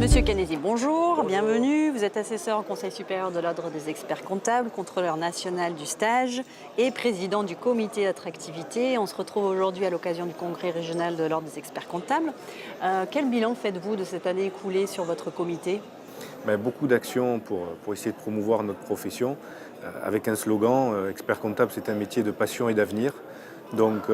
Monsieur Canesi, bonjour, bienvenue. Vous êtes assesseur au Conseil supérieur de l'Ordre des experts comptables, contrôleur national du stage et président du comité d'attractivité. On se retrouve aujourd'hui à l'occasion du congrès régional de l'Ordre des experts comptables. Quel bilan faites-vous de cette année écoulée sur votre comité? Beaucoup d'actions pour essayer de promouvoir notre profession, avec un slogan expert comptable, c'est un métier de passion et d'avenir. Donc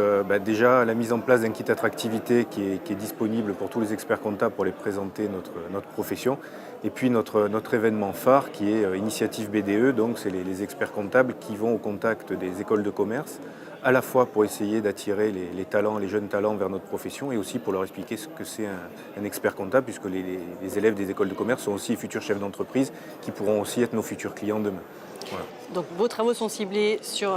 déjà la mise en place d'un kit attractivité qui est disponible pour tous les experts comptables pour les présenter notre profession. Et puis notre événement phare qui est Initiative BDE, donc c'est les experts comptables qui vont au contact des écoles de commerce, à la fois pour essayer d'attirer les talents, les jeunes talents vers notre profession et aussi pour leur expliquer ce que c'est un expert comptable, puisque les élèves des écoles de commerce sont aussi les futurs chefs d'entreprise qui pourront aussi être nos futurs clients demain. Voilà. Donc vos travaux sont ciblés sur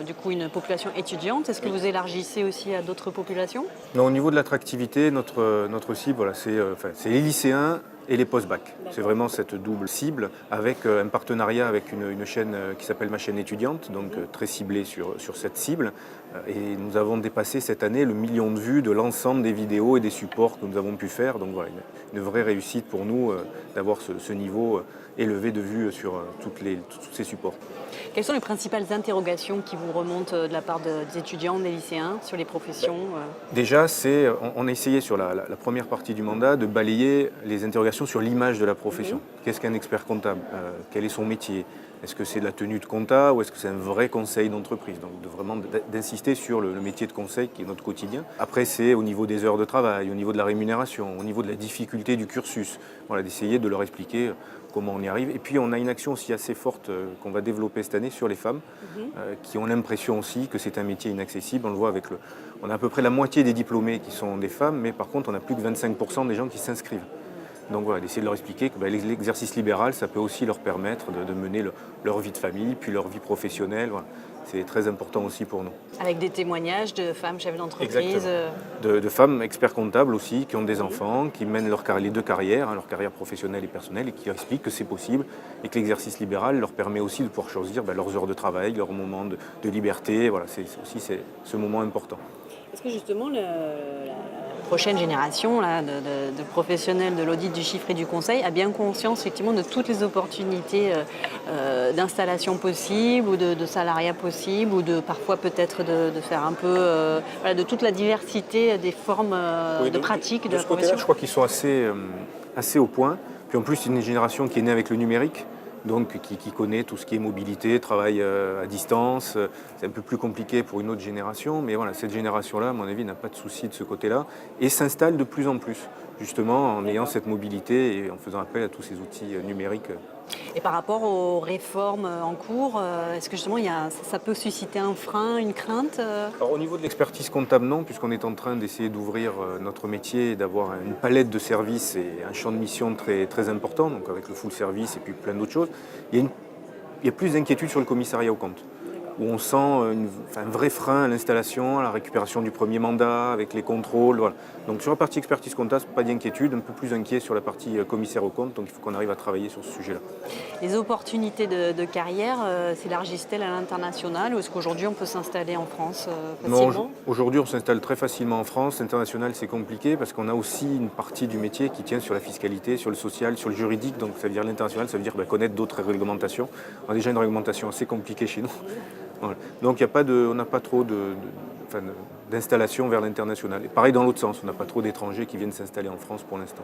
du coup une population étudiante. Est-ce que vous élargissez aussi à d'autres populations? Non, au niveau de l'attractivité, notre cible, voilà, c'est les lycéens et les post-bac. C'est vraiment cette double cible avec un partenariat avec une chaîne qui s'appelle Ma Chaîne Étudiante, donc très ciblée sur cette cible. Et nous avons dépassé cette année le million de vues de l'ensemble des vidéos et des supports que nous avons pu faire. Donc voilà, une vraie réussite pour nous d'avoir ce niveau élevé de vues sur tous ces supports. Quelles sont les principales interrogations qui vous remontent de la part des étudiants, des lycéens sur les professions? Déjà, on a essayé sur la première partie du mandat de balayer les interrogations sur l'image de la profession. Qu'est-ce qu'un expert comptable? Quel est son métier? Est-ce que c'est de la tenue de compta ou est-ce que c'est un vrai conseil d'entreprise? Donc vraiment d'insister sur le métier de conseil qui est notre quotidien. Après, c'est au niveau des heures de travail, au niveau de la rémunération, au niveau de la difficulté du cursus. Voilà, d'essayer de leur expliquer comment on y arrive. Et puis on a une action aussi assez forte qu'on va développer cette année sur les femmes qui ont l'impression aussi que c'est un métier inaccessible. On le voit on a à peu près la moitié des diplômés qui sont des femmes, mais par contre on a plus que 25% des gens qui s'inscrivent. Donc voilà, d'essayer de leur expliquer que l'exercice libéral, ça peut aussi leur permettre de mener leur vie de famille, puis leur vie professionnelle. Voilà. C'est très important aussi pour nous. Avec des témoignages de femmes chefs d'entreprise. De femmes experts comptables aussi, qui ont des enfants, qui mènent les deux carrières, leur carrière professionnelle et personnelle, et qui expliquent que c'est possible et que l'exercice libéral leur permet aussi de pouvoir choisir leurs heures de travail, leurs moments de liberté. Voilà, c'est ce moment important. Est-ce que justement la prochaine génération là, de professionnels de l'audit, du chiffre et du conseil a bien conscience effectivement de toutes les opportunités d'installation possibles ou de salariat possible ou de parfois peut-être de faire un peu de toute la diversité des formes de pratiques de la profession? Je crois qu'ils sont assez au point. Puis en plus, c'est une génération qui est née avec le numérique. Donc qui connaît tout ce qui est mobilité, travail à distance. C'est un peu plus compliqué pour une autre génération, mais voilà, cette génération-là, à mon avis, n'a pas de souci de ce côté-là et s'installe de plus en plus, justement en ayant cette mobilité et en faisant appel à tous ces outils numériques. Et par rapport aux réformes en cours, est-ce que justement ça peut susciter un frein, une crainte? Alors, au niveau de l'expertise comptable, non, puisqu'on est en train d'essayer d'ouvrir notre métier et d'avoir une palette de services et un champ de mission très, très important, donc avec le full service et puis plein d'autres choses. Il y a plus d'inquiétude sur le commissariat aux comptes, où on sent un vrai frein à l'installation, à la récupération du premier mandat, avec les contrôles. Voilà. Donc sur la partie expertise comptable, pas d'inquiétude, un peu plus inquiet sur la partie commissaire aux comptes, donc il faut qu'on arrive à travailler sur ce sujet-là. Les opportunités de carrière s'élargissent-elles à l'international ou est-ce qu'aujourd'hui on peut s'installer en France facilement? Non, aujourd'hui on s'installe très facilement en France. L'international c'est compliqué parce qu'on a aussi une partie du métier qui tient sur la fiscalité, sur le social, sur le juridique. Donc ça veut dire l'international, ça veut dire connaître d'autres réglementations. On a déjà une réglementation assez compliquée chez nous. Voilà. Donc on n'a pas trop d'installation vers l'international. Et pareil dans l'autre sens, on n'a pas trop d'étrangers qui viennent s'installer en France pour l'instant.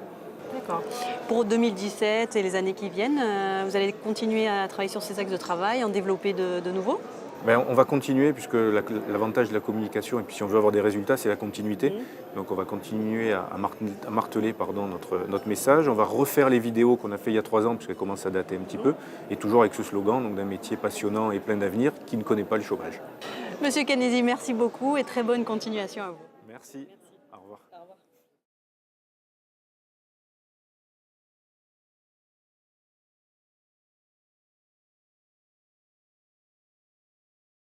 D'accord. Pour 2017 et les années qui viennent, vous allez continuer à travailler sur ces axes de travail, en développer de nouveaux? On va continuer puisque l'avantage de la communication, et puis si on veut avoir des résultats, c'est la continuité. Donc on va continuer à marteler notre message. On va refaire les vidéos qu'on a fait il y a 3 ans, puisqu'elles commencent à dater un petit peu, et toujours avec ce slogan donc d'un métier passionnant et plein d'avenir qui ne connaît pas le chômage. Monsieur Canesi, merci beaucoup et très bonne continuation à vous. Merci. Au revoir. Au revoir.